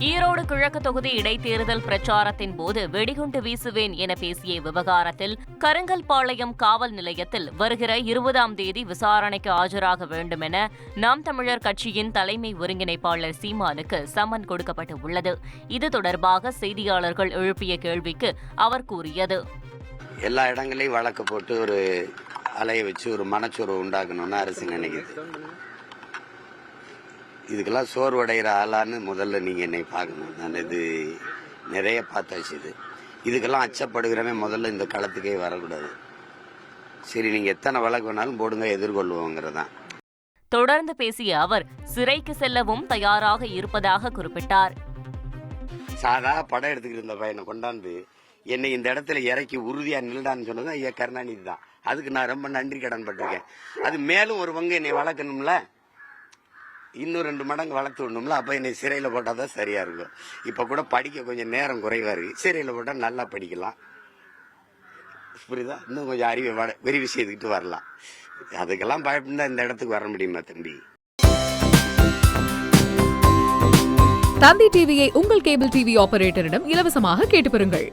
ஈரோடு கிழக்கு தொகுதி இடைத்தேர்தல் பிரச்சாரத்தின் போது வெடிகுண்டு வீசுவேன் என பேசிய விவகாரத்தில் கருங்கல்பாளையம் காவல் நிலையத்தில் வருகிற 20ஆம் தேதி விசாரணைக்கு ஆஜராக வேண்டும் என நாம் தமிழர் கட்சியின் தலைமை ஒருங்கிணைப்பாளர் சீமானுக்கு சம்மன் கொடுக்கப்பட்டு உள்ளது. இது தொடர்பாக செய்தியாளர்கள் எழுப்பிய கேள்விக்கு அவர் கூறியது, எல்லா இடங்களையும் வழக்கு போட்டு ஒரு அலைய வச்சு ஒரு மனச்சோர்வு உண்டாக்கணும்னு அரசு நினைக்குது. இதுக்கெல்லாம் சோர்வடைகிற ஆளான்னு முதல்ல நீங்கள் என்னை பார்க்கணும். நான் இது நிறைய பார்த்தாச்சு. இதுக்கெல்லாம் அச்சப்படுகிறவன் முதல்ல இந்த களத்துக்கே வரக்கூடாது. சரி, நீங்கள் எத்தனை வழக்கு வேணாலும் போடுங்க, எதிர்கொள்வோங்கிறதான். தொடர்ந்து பேசிய அவர் சிறைக்கு செல்லவும் தயாராக இருப்பதாக குறிப்பிட்டார். சாதா படம் எடுத்துக்கிட்டு இருந்த பையனை கொண்டாந்து என்னை இந்த இடத்துல இறக்கி உறுதியா நில்டான்னு சொன்னது ஐயா கருணாநிதி தான். அதுக்கு நான் ரொம்ப நன்றி கடன் பட்டிருக்கேன். அது மேலும் ஒரு பங்கு என்னை வளர்க்கணும்ல, இன்னும் 2 மடங்கு வளர்த்து விடணும்ல. அப்போ என்னை சிறையில் போட்டால் தான் சரியா இருக்கும். இப்போ கூட படிக்க கொஞ்சம் நேரம் குறைவா இருக்கு. சிறையில் போட்டால் நல்லா படிக்கலாம், புரியுதா? இன்னும் கொஞ்சம் அறிவை விரிவு செய்துக்கிட்டு வரலாம். அதுக்கெல்லாம் பயப்படா இந்த இடத்துக்கு வர முடியுமா தம்பி? தந்தி டிவியை உங்கள் கேபிள் டிவி ஆபரேட்டரிடம் இலவசமாக கேட்டு பெறுங்கள்.